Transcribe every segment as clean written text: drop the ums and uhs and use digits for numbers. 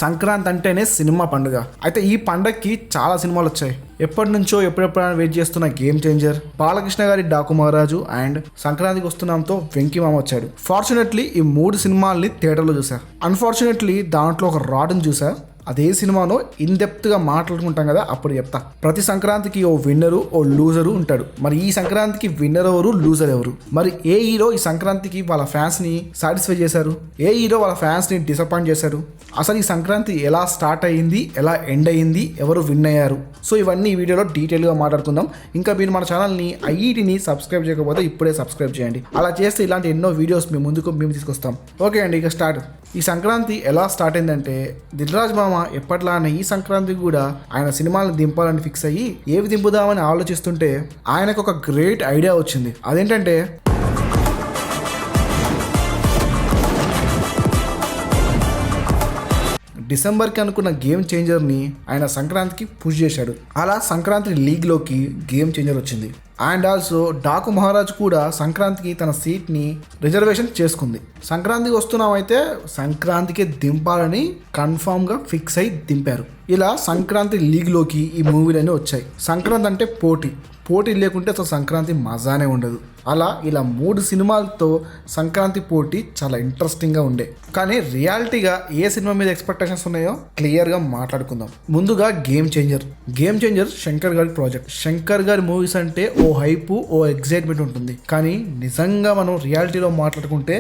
సంక్రాంతి అంటేనే సినిమా పండుగ. అయితే ఈ పండగకి చాలా సినిమాలు వచ్చాయి. ఎప్పటి నుంచో ఎప్పుడెప్పుడైనా వెయిట్ చేస్తున్న గేమ్ చేంజర్, బాలకృష్ణ గారి డాకు మహారాజు అండ్ సంక్రాంతికి వస్తున్నాంతో వెంకీ మామ వచ్చాడు. ఫార్చునేట్లీ ఈ 3 సినిమాల్ని థియేటర్లో చూసా. అన్ఫార్చునేట్లీ దాంట్లో ఒక రాడ్ని చూసా. అదే సినిమాలో ఇన్డెప్త్గా మాట్లాడుకుంటాం కదా, అప్పుడు చెప్తా. ప్రతి సంక్రాంతికి ఓ విన్నరు ఓ లూజరు ఉంటాడు. మరి ఈ సంక్రాంతికి విన్నర్ ఎవరు, లూజర్ ఎవరు? మరి ఏ హీరో ఈ సంక్రాంతికి వాళ్ళ ఫ్యాన్స్ని సాటిస్ఫై చేశారు, ఏ హీరో వాళ్ళ ఫ్యాన్స్ని డిసప్పాయింట్ చేశారు, అసలు ఈ సంక్రాంతి ఎలా స్టార్ట్ అయ్యింది, ఎలా ఎండ్ అయ్యింది, ఎవరు విన్ అయ్యారు? సో ఇవన్నీ ఈ వీడియోలో డీటెయిల్గా మాట్లాడుకుందాం. ఇంకా మీరు మన ఛానల్ని ఐఈటీని సబ్స్క్రైబ్ చేయకపోతే ఇప్పుడే సబ్స్క్రైబ్ చేయండి. అలా చేస్తే ఇలాంటి ఎన్నో వీడియోస్ మేము తీసుకొస్తాం. ఓకే అండి, ఇక స్టార్ట్. ఈ సంక్రాంతి ఎలా స్టార్ట్ అయిందంటే, దిల్ రాజు మామ ఎప్పట్లానే ఈ సంక్రాంతికి కూడా ఆయన సినిమాలను దింపాలని ఫిక్స్ అయ్యి ఏవి దింపుదామని ఆలోచిస్తుంటే ఆయనకు ఒక గ్రేట్ ఐడియా వచ్చింది. అదేంటంటే డిసెంబర్కి అనుకున్న గేమ్ చేంజర్ని ఆయన సంక్రాంతికి పుష్ చేశాడు. అలా సంక్రాంతి లీగ్లోకి గేమ్ చేంజర్ వచ్చింది. అండ్ ఆల్సో డాకు మహారాజ్ కూడా సంక్రాంతికి తన సీట్ని రిజర్వేషన్ చేసుకుంది. సంక్రాంతికి వస్తున్నామైతే సంక్రాంతికి దింపాలని కన్ఫామ్గా ఫిక్స్ అయి దింపారు. ఇలా సంక్రాంతి లీగ్లోకి ఈ మూవీలన్నీ వచ్చాయి. సంక్రాంతి అంటే పోటీ లేకుంటే అసలు సంక్రాంతి మజానే ఉండదు. అలా ఇలా 3 సినిమాలతో సంక్రాంతి పోటీ చాలా ఇంట్రెస్టింగ్గా ఉండే. కానీ రియాలిటీగా ఏ సినిమా మీద ఎక్స్పెక్టేషన్స్ ఉన్నాయో క్లియర్గా మాట్లాడుకుందాం. ముందుగా గేమ్ చేంజర్ శంకర్ గారి ప్రాజెక్ట్. శంకర్ గారి మూవీస్ అంటే ఓ హైపు ఓ ఎగ్జైట్మెంట్ ఉంటుంది. కానీ నిజంగా మనం రియాలిటీలో మాట్లాడుకుంటే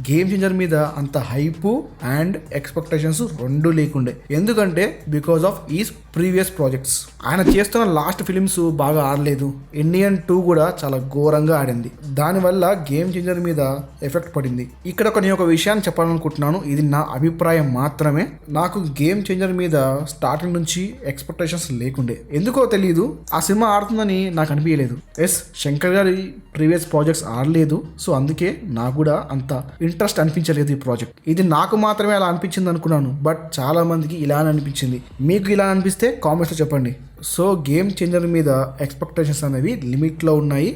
గేమ్ చేంజర్ మీద అంత హైపు అండ్ ఎక్స్పెక్టేషన్స్ రెండూ లేకుండే. ఎందుకంటే బికాస్ ఆఫ్ ఈ ప్రీవియస్ ప్రాజెక్ట్స్. ఆయన చేస్తున్న లాస్ట్ ఫిలిమ్స్ బాగా ఆడలేదు. ఇండియన్ 2 కూడా చాలా ఘోరంగా ఆడింది. దానివల్ల గేమ్ చేంజర్ మీద ఎఫెక్ట్ పడింది. ఇక్కడ నేను ఒక విషయాన్ని చెప్పాలనుకుంటున్నాను. ఇది నా అభిప్రాయం మాత్రమే. నాకు గేమ్ చేంజర్ మీద స్టార్టింగ్ నుంచి ఎక్స్పెక్టేషన్స్ లేకుండే. ఎందుకో తెలియదు, ఆ సినిమా ఆడుతుందని నాకు అనిపించలేదు. శంకర్ గారి ప్రీవియస్ ప్రాజెక్ట్స్ ఆడలేదు, సో అందుకే నాకు కూడా అంత ఇంట్రెస్ట్ అనిపించలేదు ఈ ప్రాజెక్ట్. ఇది నాకు మాత్రమే అలా అనిపించింది అనుకున్నాను, బట్ చాలా మందికి ఇలానే అనిపించింది. మీకు ఇలా అనిపిస్తే కామెంట్స్లో చెప్పండి. సో గేమ్ చేంజర్ మీద ఎక్స్పెక్టేషన్స్ అనేవి లిమిట్లో ఉన్నాయి,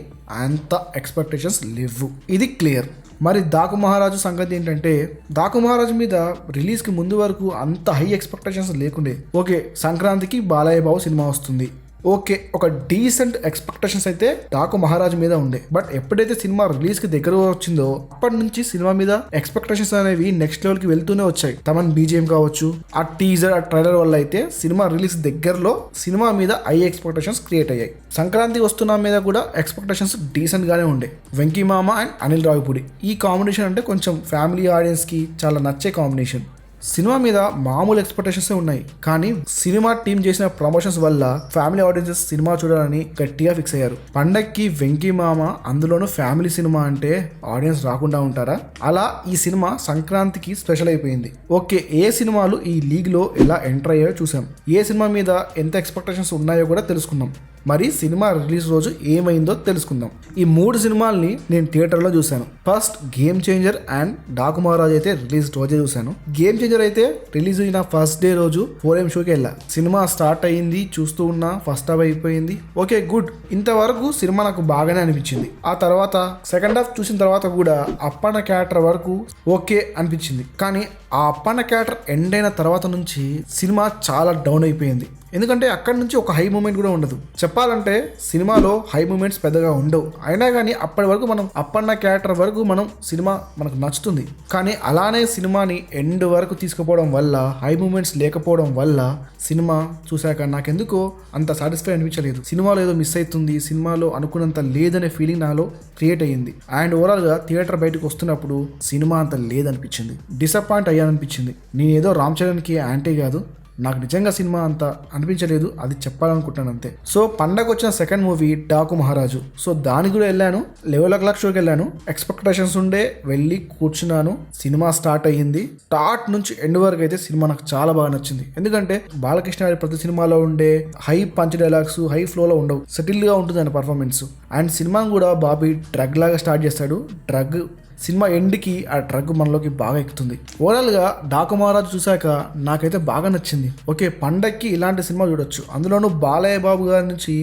అంత ఎక్స్పెక్టేషన్స్ లేవు, ఇది క్లియర్. మరి డాకు మహారాజు సంగతి ఏంటంటే, డాకు మహారాజు మీద రిలీజ్కి ముందు వరకు అంత హై ఎక్స్పెక్టేషన్స్ లేకుండే. ఓకే, సంక్రాంతికి బాలయ్య బాబు సినిమా వస్తుంది, ఓకే, ఒక డీసెంట్ ఎక్స్పెక్టేషన్స్ అయితే డాకు మహారాజు మీద ఉండే. బట్ ఎప్పుడైతే సినిమా రిలీజ్ కి దగ్గర వచ్చిందో అప్పటి నుంచి సినిమా మీద ఎక్స్పెక్టేషన్స్ అనేవి నెక్స్ట్ లెవెల్ కి వెళ్తూనే వచ్చాయి. తమన్ బీజిఎం కావచ్చు, ఆ టీజర్, ఆ ట్రైలర్ వల్ల అయితే సినిమా రిలీజ్ దగ్గరలో సినిమా మీద హై ఎక్స్పెక్టేషన్స్ క్రియేట్ అయ్యాయి. సంక్రాంతి వస్తున్న మీద కూడా ఎక్స్పెక్టేషన్స్ డీసెంట్ గానే ఉండే. వెంకీ మామ అండ్ అనిల్ రావిపూడి ఈ కాంబినేషన్ అంటే కొంచెం ఫ్యామిలీ ఆడియన్స్ కి చాలా నచ్చే కాంబినేషన్. సినిమా మీద మామూలు ఎక్స్పెక్టేషన్స్ ఉన్నాయి, కానీ సినిమా టీం చేసిన ప్రమోషన్స్ వల్ల ఫ్యామిలీ ఆడియన్సెస్ సినిమా చూడాలని గట్టిగా ఫిక్స్ అయ్యారు. పండక్కి వెంకీ మామ, అందులోనూ ఫ్యామిలీ సినిమా అంటే ఆడియన్స్ రాకుండా ఉంటారా? అలా ఈ సినిమా సంక్రాంతికి స్పెషల్ అయిపోయింది. ఓకే, ఏ సినిమాలు ఈ లీగ్లో ఎలా ఎంటర్ అయ్యాయో చూసాం, ఏ సినిమా మీద ఎంత ఎక్స్పెక్టేషన్స్ ఉన్నాయో కూడా తెలుసుకున్నాం. మరి సినిమా రిలీజ్ రోజు ఏమైందో తెలుసుకుందాం. ఈ 3 సినిమాల్ని నేను థియేటర్లో చూశాను. First game changer and Daaku Maharaj అయితే రిలీజ్ రోజే చూశాను. గేమ్ చేంజర్ అయితే రిలీజ్ అయిన ఫస్ట్ డే రోజు 4am షోకి వెళ్ళా. సినిమా స్టార్ట్ అయ్యింది, చూస్తూ ఉన్నా, ఫస్ట్ హాఫ్ అయిపోయింది. ఓకే, గుడ్, ఇంతవరకు సినిమా నాకు బాగానే అనిపించింది. ఆ తర్వాత సెకండ్ హాఫ్ చూసిన తర్వాత కూడా అప్పన్న క్యారెక్టర్ వరకు ఓకే అనిపించింది. కానీ ఆ అప్పన్న క్యారెక్టర్ ఎండ్ అయిన తర్వాత నుంచి సినిమా చాలా డౌన్ అయిపోయింది. ఎందుకంటే అక్కడి నుంచి ఒక హై మూమెంట్ కూడా ఉండదు. చెప్పాలంటే సినిమాలో హై మూమెంట్స్ పెద్దగా ఉండవు. అయినా కానీ అప్పటి వరకు మనం అప్పన్న క్యారెక్టర్ వరకు సినిమా మనకు నచ్చుతుంది. కానీ అలానే సినిమాని ఎండ్ వరకు తీసుకుపోవడం వల్ల, హై మూమెంట్స్ లేకపోవడం వల్ల సినిమా చూశాక నాకెందుకో అంత సాటిస్ఫై అనిపించలేదు. సినిమాలో ఏదో మిస్ అవుతుంది, సినిమాలో అనుకున్నంత లేదనే ఫీలింగ్ నాలో క్రియేట్ అయ్యింది. అండ్ ఓవరాల్గా థియేటర్ బయటకు వస్తున్నప్పుడు సినిమా అంత లేదనిపించింది, డిసప్పాయింట్ అయ్యాననిపించింది. నేనేదో రామ్ చరణ్కి యాంటీ కాదు, నాకు నిజంగా సినిమా అంత అనిపించలేదు, అది చెప్పాలనుకుంటున్నాను అంతే. సో పండగ వచ్చిన సెకండ్ మూవీ డాకు మహారాజు. సో దానికి కూడా వెళ్ళాను, 11 o'clock షోకి వెళ్ళాను. ఎక్స్పెక్టేషన్స్ ఉండే, వెళ్ళి కూర్చున్నాను. సినిమా స్టార్ట్ అయ్యింది. స్టార్ట్ నుంచి ఎండ్ వరకు అయితే సినిమా నాకు చాలా బాగా నచ్చింది. ఎందుకంటే బాలకృష్ణ గారి ప్రతి సినిమాలో ఉండే హై పంచ్ డైలాగ్స్ హై ఫ్లోలో ఉండవు, సెటిల్గా ఉంటుంది ఆయన పర్ఫార్మెన్స్. అండ్ సినిమా కూడా బాబీ డ్రగ్ లాగా స్టార్ట్ చేస్తాడు. సినిమా ఎండ్కి ఆ డ్రగ్ మనలోకి బాగా ఎక్కుతుంది. ఓవరాల్గా డాకు మహారాజు చూశాక నాకైతే బాగా నచ్చింది. ఓకే, పండక్కి ఇలాంటి సినిమా చూడొచ్చు, అందులోనూ బాలయ్య బాబు గారి నుంచి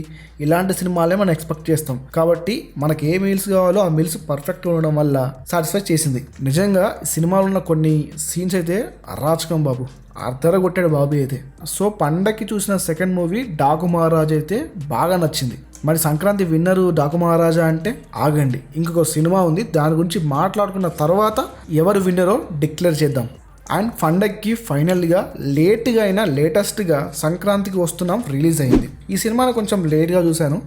ఇలాంటి సినిమాలే మనం ఎక్స్పెక్ట్ చేస్తాం. కాబట్టి మనకి ఏ మీల్స్ కావాలో ఆ మీల్స్ పర్ఫెక్ట్గా ఉండడం వల్ల సాటిస్ఫై చేసింది. నిజంగా సినిమాలో ఉన్న కొన్ని సీన్స్ అయితే అరాచకం బాబు, అర్ధర కొట్టాడు బాబు అయితే. సో పండక్కి చూసిన సెకండ్ మూవీ డాకు మహారాజా అయితే బాగా నచ్చింది. మరి సంక్రాంతి విన్నరు డాకు మహారాజా అంటే ఆగండి, ఇంకొక సినిమా ఉంది, దాని గురించి మాట్లాడుకున్న తర్వాత ఎవరు విన్నరో డిక్లేర్ చేద్దాం. అండ్ పండక్కి ఫైనల్గా లేట్గా అయినా లేటెస్ట్గా సంక్రాంతికి వస్తున్నాం రిలీజ్ అయింది. ఈ సినిమాని కొంచెం లేట్గా చూశాను,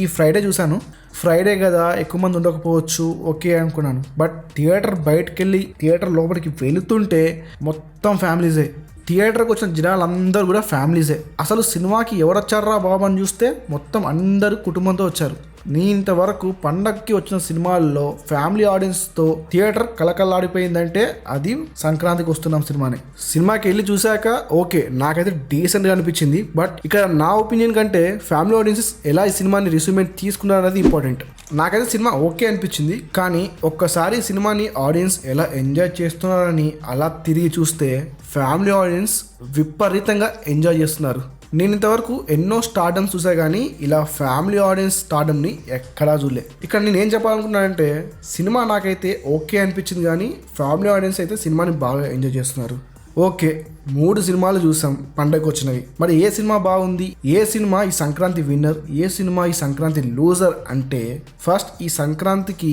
ఈ ఫ్రైడే చూశాను. ఫ్రైడే కదా ఎక్కువ మంది ఉండకపోవచ్చు ఓకే అనుకున్నాను. బట్ థియేటర్ బయటకు వెళ్ళి థియేటర్ లోపలికి వెళుతుంటే మొత్తం ఫ్యామిలీసే. థియేటర్కి వచ్చిన జనాలందరూ కూడా ఫ్యామిలీసే. అసలు సినిమాకి ఎవరు వచ్చారా బాబు అని చూస్తే మొత్తం అందరూ కుటుంబంతో వచ్చారు. నేను ఇంతవరకు పండగకి వచ్చిన సినిమాల్లో ఫ్యామిలీ ఆడియన్స్తో థియేటర్ కలకల్లాడిపోయిందంటే అది సంక్రాంతికి వస్తున్నాం సినిమానే. సినిమాకి వెళ్ళి చూశాక ఓకే నాకైతే డీసెంట్గా అనిపించింది. బట్ ఇక్కడ నా ఒపీనియన్ కంటే ఫ్యామిలీ ఆడియన్సెస్ ఎలా ఈ సినిమాని రిసీవ్మెంట్ తీసుకున్నారు అనేది ఇంపార్టెంట్. నాకైతే సినిమా ఓకే అనిపించింది, కానీ ఒక్కసారి సినిమాని ఆడియన్స్ ఎలా ఎంజాయ్ చేస్తున్నారని అలా తిరిగి చూస్తే ఫ్యామిలీ ఆడియన్స్ విపరీతంగా ఎంజాయ్ చేస్తున్నారు. నేను ఇంతవరకు ఎన్నో స్టార్డమ్స్ చూసా, కానీ ఇలా ఫ్యామిలీ ఆడియన్స్ స్టార్డమ్ని ఎక్కడా చూడలే. ఇక్కడ నేను ఏం చెప్పాలనుకున్నానంటే సినిమా నాకైతే ఓకే అనిపించింది, కానీ ఫ్యామిలీ ఆడియన్స్ అయితే సినిమాని బాగా ఎంజాయ్ చేస్తున్నారు. ఓకే 3 సినిమాలు చూసాం పండగకి వచ్చినవి. మరి ఏ సినిమా బాగుంది, ఏ సినిమా ఈ సంక్రాంతి విన్నర్, ఏ సినిమా ఈ సంక్రాంతి లూజర్ అంటే ఫస్ట్ ఈ సంక్రాంతికి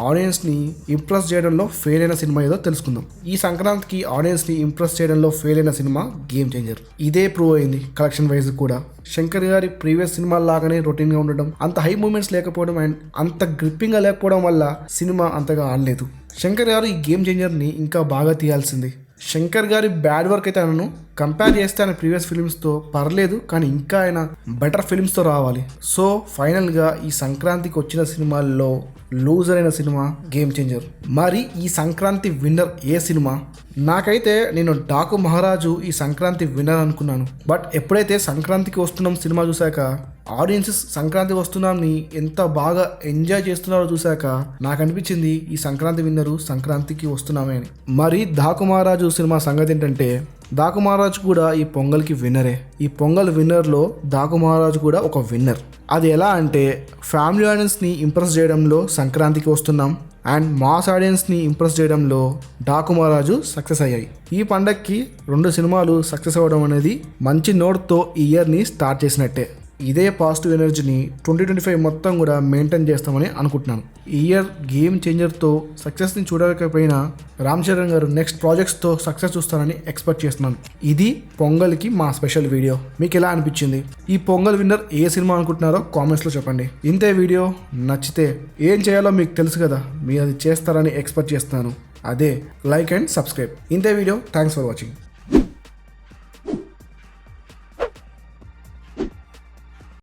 ఆడియన్స్ని ఇంప్రెస్ చేయడంలో ఫెయిల్ అయిన సినిమా ఏదో తెలుసుకుందాం. ఈ సంక్రాంతికి ఆడియన్స్ని ఇంప్రెస్ చేయడంలో ఫెయిల్ అయిన సినిమా గేమ్ చేంజర్. ఇదే ప్రూవ్ అయింది కలెక్షన్ వైజ్ కూడా. శంకర్ గారి ప్రీవియస్ సినిమా లాగానే రొటీన్గా ఉండడం, అంత హై మూమెంట్స్ లేకపోవడం అండ్ అంత గ్రిప్పింగ్గా లేకపోవడం వల్ల సినిమా అంతగా ఆడలేదు. శంకర్ గారు ఈ గేమ్ చేంజర్ని ఇంకా బాగా తీయాల్సింది. శంకర్ గారి బ్యాడ్ వర్క్ అయితే ఆయనను కంపేర్ చేస్తే ఆయన ప్రీవియస్ ఫిలిమ్స్తో పర్లేదు, కానీ ఇంకా ఆయన బెటర్ ఫిలిమ్స్తో రావాలి. సో ఫైనల్గా ఈ సంక్రాంతికి వచ్చిన సినిమాల్లో లూజర్ అయిన సినిమా గేమ్ చేంజర్. మరి ఈ సంక్రాంతి విన్నర్ ఏ సినిమా? నాకైతే నేను డాకు మహారాజు ఈ సంక్రాంతి విన్నర్ అనుకున్నాను. బట్ ఎప్పుడైతే సంక్రాంతికి వస్తున్నాం సినిమా చూశాక ఆడియన్సెస్ సంక్రాంతి వస్తున్నాంని ఎంత బాగా ఎంజాయ్ చేస్తున్నారో చూశాక నాకు అనిపించింది ఈ సంక్రాంతి విన్నరు సంక్రాంతికి వస్తున్నామే అని. మరి డాకు మహారాజు సినిమా సంగతి ఏంటంటే డాకు మహారాజు కూడా ఈ పొంగల్కి విన్నరే. ఈ పొంగల్ విన్నర్లో డాకు మహారాజు కూడా ఒక విన్నర్. అది ఎలా అంటే ఫ్యామిలీ ఆడియన్స్ని ఇంప్రెస్ చేయడంలో సంక్రాంతికి వస్తున్నాం అండ్ మాస్ ఆడియన్స్ని ఇంప్రెస్ చేయడంలో డాకు మహారాజు సక్సెస్ అయ్యాయి. ఈ పండగకి 2 సినిమాలు సక్సెస్ అవ్వడం అనేది మంచి నోట్తో ఈ ఇయర్ని స్టార్ట్ చేసినట్టే. ఇదే పాజిటివ్ ఎనర్జీని 2025 మొత్తం కూడా మెయింటైన్ చేస్తామని అనుకుంటున్నాను. ఈ ఇయర్ గేమ్ చేంజర్తో సక్సెస్ని చూడకపోయినా రామ్ చరణ్ గారు నెక్స్ట్ ప్రాజెక్ట్స్తో సక్సెస్ చూస్తారని ఎక్స్పెక్ట్ చేస్తున్నాను. ఇది పొంగల్కి మా స్పెషల్ వీడియో. మీకు ఎలా అనిపించింది? ఈ పొంగల్ విన్నర్ ఏ సినిమా అనుకుంటున్నారో కామెంట్స్లో చెప్పండి. ఇంతే వీడియో నచ్చితే ఏం చేయాలో మీకు తెలుసు కదా, మీరు అది చేస్తారని ఎక్స్పెక్ట్ చేస్తున్నాను. అదే లైక్ అండ్ సబ్స్క్రైబ్. ఇంతే వీడియో. Thanks for watching.